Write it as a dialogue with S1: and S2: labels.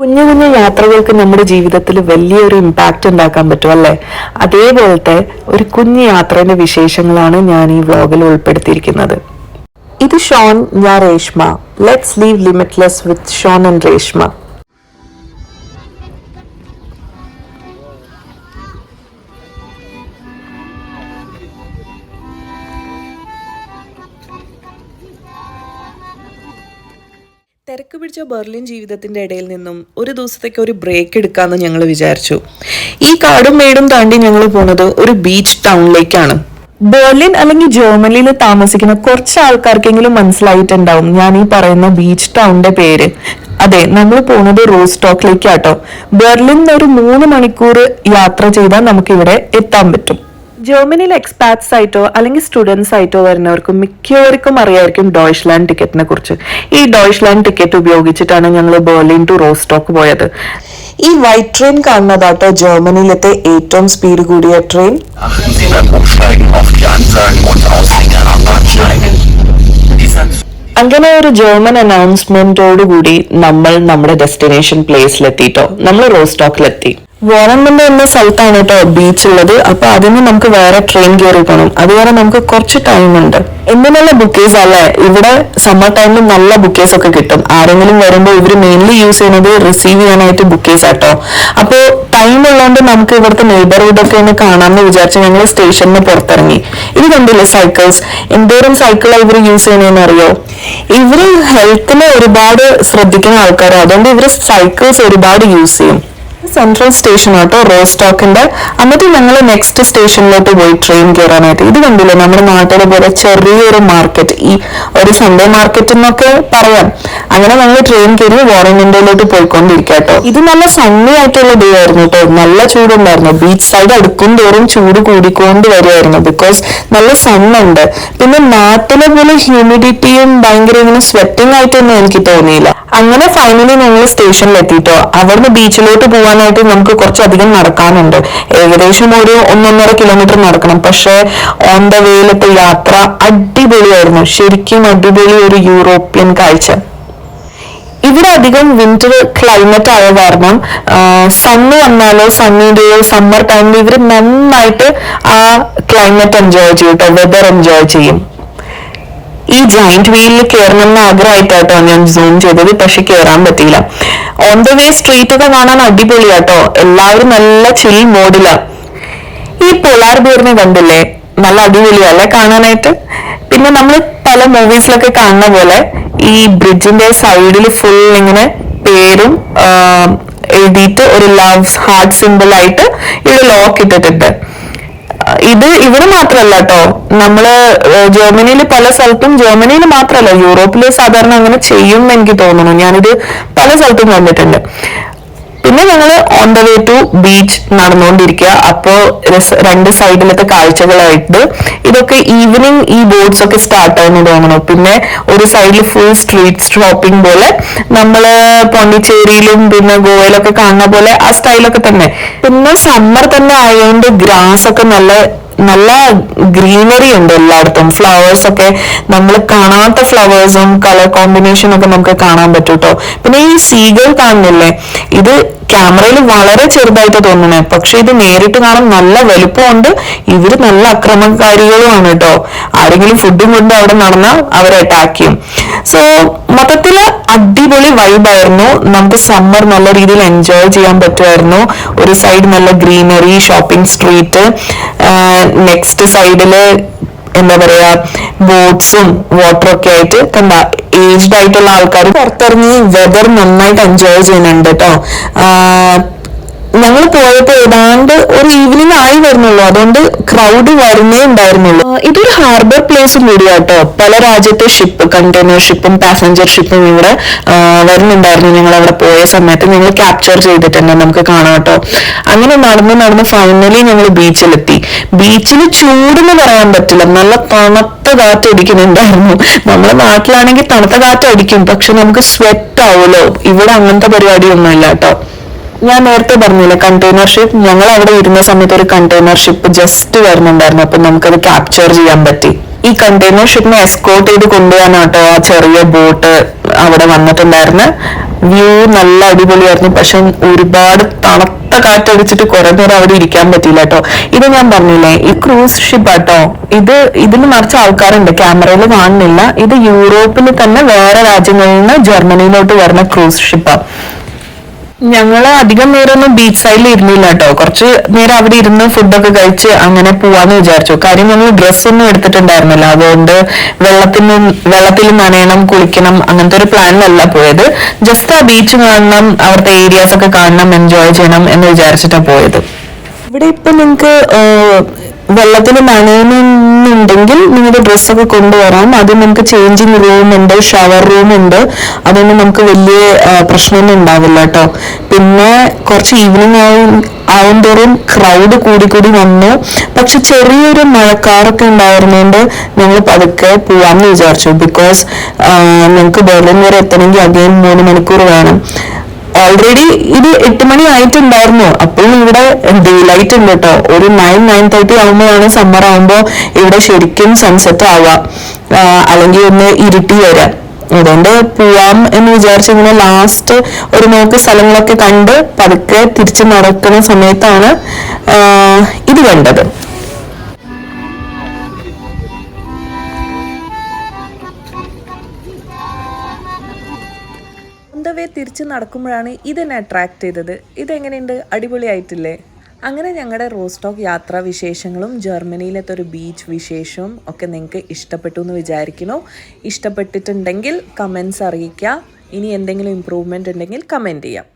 S1: കുഞ്ഞു കുഞ്ഞു യാത്രകൾക്ക് നമ്മുടെ ജീവിതത്തിൽ വലിയൊരു ഇമ്പാക്റ്റ് ഉണ്ടാക്കാൻ പറ്റും അല്ലേ? അതേപോലത്തെ ഒരു കുഞ്ഞു യാത്രയുടെ വിശേഷങ്ങളാണ് ഞാൻ ഈ വ്ലോഗിൽ ഉൾപ്പെടുത്തിയിരിക്കുന്നത്. ഇത് ഷോൺ, ഞാൻ Reshma. Let's live limitless with Shon and Reshma. തിരക്ക് പിടിച്ച ബെർലിൻ ജീവിതത്തിന്റെ ഇടയിൽ നിന്നും ഒരു ദിവസത്തേക്ക് ഒരു ബ്രേക്ക് എടുക്കാമെന്ന് ഞങ്ങൾ വിചാരിച്ചു. ഈ കാടും മേടും താണ്ടി ഞങ്ങൾ പോണത് ഒരു ബീച്ച് ടൗണിലേക്കാണ്. ബെർലിൻ അല്ലെങ്കിൽ ജർമ്മനിയിൽ താമസിക്കുന്ന കുറച്ച് ആൾക്കാർക്കെങ്കിലും മനസ്സിലായിട്ടുണ്ടാവും ഞാൻ ഈ പറയുന്ന ബീച്ച് ടൗണിന്റെ പേര്. അതെ, നമ്മൾ പോകുന്നത് റോസ്റ്റോക്കിലേക്കാട്ടോ. ബെർലിൻ ഒരു 3 മണിക്കൂർ യാത്ര ചെയ്താൽ നമുക്ക് ഇവിടെ എത്താൻ പറ്റും. ജർമ്മനിയിൽ എക്സ്പാറ്റ്സ് ആയിട്ടോ അല്ലെങ്കിൽ സ്റ്റുഡൻസ് ആയിട്ടോ വരുന്നവർക്കും മിക്കവർക്കും അറിയായിരിക്കും ഡോയ്ച്ച്ലാൻഡ് ടിക്കറ്റിനെ കുറിച്ച്. ഈ ഡോയ്ച്ച്ലാൻഡ് ടിക്കറ്റ് ഉപയോഗിച്ചിട്ടാണ് ഞങ്ങൾ ബെർലിൻ ടു റോസ്റ്റോക്ക് പോയത്. ഈ വൈറ്റ് ട്രെയിൻ കാണുന്നതാട്ടോ ജർമ്മനിയിലത്തെ ഏറ്റവും സ്പീഡ് കൂടിയ ട്രെയിൻ. അങ്ങനെ ഒരു ജർമ്മൻ അനൗൺസ്മെന്റോടുകൂടി നമ്മൾ നമ്മുടെ ഡെസ്റ്റിനേഷൻ പ്ലേസിലെത്തിട്ടോ. നമ്മൾ റോസ്റ്റോക്കിലെത്തി. വോറൻമെന്റ് എന്ന സ്ഥലത്താണ് കേട്ടോ ബീച്ച് ഉള്ളത്. അപ്പൊ അതിന് നമുക്ക് വേറെ ട്രെയിൻ കയറി പോകണം. അതുവരെ നമുക്ക് കുറച്ച് ടൈം ഉണ്ട്. എന്തിനുള്ള ബുക്കേഴ്സ് അല്ലേ? ഇവിടെ സമ്മർ ടൈമിൽ നല്ല ബുക്കേഴ്സ് ഒക്കെ കിട്ടും. ആരെങ്കിലും വരുമ്പോൾ ഇവർ മെയിൻലി യൂസ് ചെയ്യുന്നത് റിസീവ് ചെയ്യാനായിട്ട് ബുക്കേഴ്സ് ആട്ടോ. അപ്പോ ടൈം ഉള്ളതുകൊണ്ട് നമുക്ക് ഇവിടുത്തെ നെയ്ബർഹുഡ് ഒക്കെ ഒന്ന് കാണാമെന്ന് വിചാരിച്ച് ഞങ്ങൾ സ്റ്റേഷനിൽ പുറത്തിറങ്ങി. ഇത് കണ്ടില്ലേ സൈക്കിൾസ്? എന്തോരം സൈക്കിളാണ് ഇവർ യൂസ് ചെയ്യണമെന്ന് അറിയോ? ഇവര് ഹെൽത്തിനെ ഒരുപാട് ശ്രദ്ധിക്കുന്ന ആൾക്കാരാണ്. അതുകൊണ്ട് ഇവര് സൈക്കിൾസ് ഒരുപാട് യൂസ് ചെയ്യും. സെൻട്രൽ സ്റ്റേഷൻ ആട്ടോ റോസ്റ്റോക്കിന്റെ. എന്നിട്ട് ഞങ്ങൾ നെക്സ്റ്റ് സ്റ്റേഷനിലോട്ട് പോയി ട്രെയിൻ കയറാനായിട്ട്. ഇത് കണ്ടില്ലേ നമ്മുടെ നാട്ടിലെ പോലെ ചെറിയൊരു മാർക്കറ്റ്, ഈ ഒരു സൺഡേ മാർക്കറ്റ് എന്നൊക്കെ പറയാം. അങ്ങനെ ഞങ്ങൾ ട്രെയിൻ കയറി വോറൻമെന്റിലോട്ട് പോയിക്കൊണ്ടിരിക്കാട്ടോ. ഇത് നല്ല സണ്ണി ആയിട്ടുള്ള ഡേ ആയിരുന്നു കേട്ടോ. നല്ല ചൂടുണ്ടായിരുന്നു. ബീച്ച് സൈഡ് അടുക്കും തോറും ചൂട് കൂടിക്കൊണ്ട് വരുമായിരുന്നു. ബിക്കോസ് നല്ല സണ്ണുണ്ട്. പിന്നെ നാട്ടിലെ പോലെ ഹ്യൂമിഡിറ്റിയും ഭയങ്കര ഇങ്ങനെ സ്വെറ്റിംഗ് ആയിട്ടൊന്നും എനിക്ക് തോന്നിയില്ല. അങ്ങനെ ഫൈനലി ഞങ്ങൾ സ്റ്റേഷനിൽ എത്തിയിട്ടോ. അവിടുന്ന് ബീച്ചിലോട്ട് പോകാനായിട്ട് നമുക്ക് കുറച്ചധികം നടക്കാനുണ്ട്. ഏകദേശം ഒരു 1.5 കിലോമീറ്റർ നടക്കണം. പക്ഷെ ഓൺ ദ വേയിലത്തെ യാത്ര അടിപൊളിയായിരുന്നു. ശരിക്കും അടിപൊളി ഒരു യൂറോപ്യൻ കാഴ്ച. ഇവിടെ അധികം വിന്റർ ക്ലൈമറ്റ് ആയ കാരണം സണ്ണ് വന്നാലോ സണ്ണിന്റെയോ സമ്മർ ടൈമിൽ ഇവർ നന്നായിട്ട് ആ ക്ലൈമറ്റ് എൻജോയ് ചെയ്യും കേട്ടോ. വെതർ എൻജോയ് ചെയ്യും. ഈ ജോയിന്റ് വീലിൽ കയറണമെന്ന് ആഗ്രഹമായിട്ടാട്ടോ ഞാൻ സൂം ചെയ്തത്. പക്ഷെ കയറാൻ പറ്റിയില്ല. ഓൺ ദ വേ സ്ട്രീറ്റ് ഒക്കെ കാണാൻ അടിപൊളിയാട്ടോ. എല്ലാവരും നല്ല ചിൽ മോഡിലാണ്. ഈ പോളാർ ബിയറിനെ കണ്ടില്ലേ? നല്ല അടിപൊളിയല്ലേ കാണാനായിട്ട്? പിന്നെ നമ്മൾ പല മൂവീസിലൊക്കെ കാണുന്ന പോലെ ഈ ബ്രിഡ്ജിന്റെ സൈഡിൽ ഫുൾ ഇങ്ങനെ പേരും എഴുതിയിട്ട് ഒരു ലവ് ഹാർട്ട് സിമ്പിൾ ആയിട്ട് ഇവിടെ ലോക്ക് ഇട്ടിട്ടുണ്ട്. ഇത് ഇവിടെ മാത്രല്ല കേട്ടോ, നമ്മള് ജർമ്മനിയിൽ പല സ്ഥലത്തും, ജർമ്മനിയിൽ മാത്രല്ല യൂറോപ്പില് സാധാരണ അങ്ങനെ ചെയ്യും എന്ന് എനിക്ക് തോന്നുന്നു. ഞാനിത് പല സ്ഥലത്തും കണ്ടിട്ടുണ്ട്. പിന്നെ ഞങ്ങള് on the way to beach നടന്നുകൊണ്ടിരിക്കുക. അപ്പോ രണ്ട് സൈഡിലത്തെ കാഴ്ചകളായിട്ട് ഇതൊക്കെ ഈവനിങ് ഈ ബോട്ട്സ് ഒക്കെ സ്റ്റാർട്ട് ആവുന്നു തോന്നുന്നു. പിന്നെ ഒരു സൈഡിൽ ഫുൾ സ്ട്രീറ്റ് ഷോപ്പിംഗ് പോലെ നമ്മള് പോണ്ടിച്ചേരിയിലും പിന്നെ ഗോവയിലൊക്കെ കാണുന്ന പോലെ ആ സ്റ്റൈലൊക്കെ തന്നെ. പിന്നെ സമ്മർ തന്നെ ആയതുകൊണ്ട് ഗ്രാസ് ഒക്കെ നല്ല ഗ്രീനറി ഉണ്ട് എല്ലായിടത്തും. ഫ്ലവേഴ്സ് ഒക്കെ നമ്മൾ കാണാത്ത ഫ്ലവേഴ്സും കളർ കോമ്പിനേഷനും ഒക്കെ നമുക്ക് കാണാൻ പറ്റും കേട്ടോ. പിന്നെ ഈ സീകൾ കാണുന്നില്ലേ? ഇത് ക്യാമറയിൽ വളരെ ചെറുതായിട്ട് തോന്നണേ, പക്ഷെ ഇത് നേരിട്ട് കാണാൻ നല്ല വലുപ്പമുണ്ട്. ഇവര് നല്ല അക്രമകാരികളുമാണ് കേട്ടോ. ആരെങ്കിലും ഫുഡും കൊണ്ട് അവിടെ നടന്നാൽ അവരെ അറ്റാക്ക് ചെയ്യും. സോ മൊത്തത്തില് അടിപൊളി വൈബായിരുന്നു. നമുക്ക് സമ്മർ നല്ല രീതിയിൽ എൻജോയ് ചെയ്യാൻ പറ്റുമായിരുന്നു. ഒരു സൈഡ് നല്ല ഗ്രീനറി, ഷോപ്പിംഗ് സ്ട്രീറ്റ്, നെക്സ്റ്റ് സൈഡില് എന്താ പറയാ ബോട്ട്സും വാട്ടറും ഒക്കെ ആയിട്ട് കണ്ട ഏജ്ഡ് ആയിട്ടുള്ള ആൾക്കാർ പുറത്തിറങ്ങി വെതർ നന്നായിട്ട് എൻജോയ് ചെയ്യുന്നുണ്ട് കേട്ടോ. ഞങ്ങൾ പോയപ്പോ ഏതാണ്ട് ഒരു ഈവനിങ് ആയി വരുന്നുള്ളൂ. അതുകൊണ്ട് ക്രൗഡ് വരുന്നേ ഉണ്ടായിരുന്നുള്ളൂ. ഇതൊരു ഹാർബർ പ്ലേസും കൂടിയാട്ടോ. പല രാജ്യത്തെ ഷിപ്പ്, കണ്ടെയ്നർ ഷിപ്പും പാസഞ്ചർ ഷിപ്പും ഇവിടെ വരുന്നുണ്ടായിരുന്നു. ഞങ്ങൾ അവിടെ പോയ സമയത്ത് ഞങ്ങൾ ക്യാപ്ചർ ചെയ്തിട്ടുണ്ട്, നമുക്ക് കാണാം കേട്ടോ. അങ്ങനെ നടന്ന് ഫൈനലി ഞങ്ങൾ ബീച്ചിലെത്തി. ബീച്ചിൽ ചൂടെന്ന് പറയാൻ പറ്റില്ല, നല്ല തണുത്ത കാറ്റ് അടിക്കുന്നുണ്ടായിരുന്നു. നമ്മുടെ നാട്ടിലാണെങ്കിൽ തണുത്ത കാറ്റ് അടിക്കും, പക്ഷെ നമുക്ക് സ്വെറ്റ് ആവുമല്ലോ. ഇവിടെ അങ്ങനത്തെ പരിപാടിയൊന്നും ഇല്ല കേട്ടോ. ഞാൻ നേരത്തെ പറഞ്ഞില്ലേ കണ്ടെയ്നർ ഷിപ്പ്, ഞങ്ങൾ അവിടെ ഇരുന്ന സമയത്ത് ഒരു കണ്ടെയ്നർ ഷിപ്പ് ജസ്റ്റ് വരുന്നുണ്ടായിരുന്നു. അപ്പൊ നമുക്കത് ക്യാപ്ചർ ചെയ്യാൻ പറ്റി. ഈ കണ്ടെയ്നർ ഷിപ്പിനെ എസ്കോർട്ട് ചെയ്ത് കൊണ്ടുപോകാനാട്ടോ ആ ചെറിയ ബോട്ട് അവിടെ വന്നിട്ടുണ്ടായിരുന്നു. വ്യൂ നല്ല അടിപൊളിയായിരുന്നു. പക്ഷെ ഒരുപാട് തണുത്ത കാറ്റടിച്ചിട്ട് കുറെ നേരം അവിടെ ഇരിക്കാൻ പറ്റിയില്ല കേട്ടോ. ഇത് ഞാൻ പറഞ്ഞില്ലേ, ഈ ക്രൂസ് ഷിപ്പ് ആട്ടോ. ഇതിന് നിറച്ച ആൾക്കാരുണ്ട്, ക്യാമറയിൽ കാണുന്നില്ല. ഇത് യൂറോപ്പിൽ തന്നെ വേറെ രാജ്യങ്ങളിൽ നിന്ന് ജർമ്മനിയിലോട്ട് വരുന്ന ക്രൂസ് ഷിപ്പാണ്. ഞങ്ങള് അധികം നേരമൊന്നും ബീച്ച് സൈഡിൽ ഇരുന്നില്ല കേട്ടോ. കുറച്ച് നേരം അവിടെ ഇരുന്ന് ഫുഡൊക്കെ കഴിച്ച് അങ്ങനെ പോവാന്ന് വിചാരിച്ചു. കാര്യം ഞങ്ങൾ ഡ്രസ്സൊന്നും എടുത്തിട്ടുണ്ടായിരുന്നില്ല. അതുകൊണ്ട് വെള്ളത്തിൽ നനയണം, കുളിക്കണം അങ്ങനത്തെ ഒരു പ്ലാനിലല്ല പോയത്. ജസ്റ്റ് ആ ബീച്ച് കാണണം, അവിടുത്തെ ഏരിയാസ് ഒക്കെ കാണണം, എൻജോയ് ചെയ്യണം എന്ന് വിചാരിച്ചിട്ടാണ് പോയത്. ഇവിടെ ഇപ്പൊ നിങ്ങക്ക് വെള്ളത്തിൽ നനയുന്നുണ്ടെങ്കിൽ നിങ്ങളുടെ ഡ്രസ്സൊക്കെ കൊണ്ടുവരാം. അത് നമുക്ക് ചേഞ്ചിങ് റൂം ഉണ്ട്, ഷവർ റൂം ഉണ്ട്. അതൊന്നും നമുക്ക് വലിയ പ്രശ്നമൊന്നും ഉണ്ടാവില്ല കേട്ടോ. പിന്നെ കുറച്ച് ഈവനിങ് ആവുന്തോറും ക്രൗഡ് കൂടി വന്നു. പക്ഷെ ചെറിയൊരു മഴക്കാറൊക്കെ ഉണ്ടായിരുന്നതുകൊണ്ട് ഞങ്ങൾ പതുക്കെ പോവാന്ന് വിചാരിച്ചു. ബിക്കോസ് ഞങ്ങൾക്ക് ബെർലിൻ വരെ എത്തണമെങ്കിൽ അഗൈൻ 3 മണിക്കൂർ വേണം. ഓൾറെഡി ഇത് 8 മണി ആയിട്ടുണ്ടായിരുന്നു. അപ്പോഴും ഇവിടെ ഡേ ലൈറ്റ് ഉണ്ട് കേട്ടോ. ഒരു 9-9:30 ആകുമ്പോഴാണ് സമ്മർ ആകുമ്പോൾ ഇവിടെ ശരിക്കും സൺസെറ്റ് ആവുക, അല്ലെങ്കിൽ ഒന്ന് ഇരുട്ടി വരാം. അതുകൊണ്ട് പോവാം എന്ന് വിചാരിച്ച് ഇങ്ങനെ ലാസ്റ്റ് ഒരു നോക്ക് സ്ഥലങ്ങളൊക്കെ കണ്ട് പതുക്കെ തിരിച്ചു നടക്കുന്ന സമയത്താണ് ഇത് കണ്ടത്. തിരിച്ച് നടക്കുമ്പോഴാണ് ഇതെന്നെ അട്രാക്ട് ചെയ്തത്. ഇതെങ്ങനെയുണ്ട്, അടിപൊളിയായിട്ടില്ലേ? അങ്ങനെ ഞങ്ങളുടെ റോസ്റ്റോക്ക് യാത്രാ വിശേഷങ്ങളും ജർമ്മനിയിലത്തെ ഒരു ബീച്ച് വിശേഷവും ഒക്കെ നിങ്ങൾക്ക് ഇഷ്ടപ്പെട്ടു എന്ന് വിചാരിക്കുന്നു. ഇഷ്ടപ്പെട്ടിട്ടുണ്ടെങ്കിൽ കമൻസ് അറിയിക്കുക. ഇനി എന്തെങ്കിലും ഇമ്പ്രൂവ്മെൻ്റ് ഉണ്ടെങ്കിൽ കമൻറ്റ് ചെയ്യാം.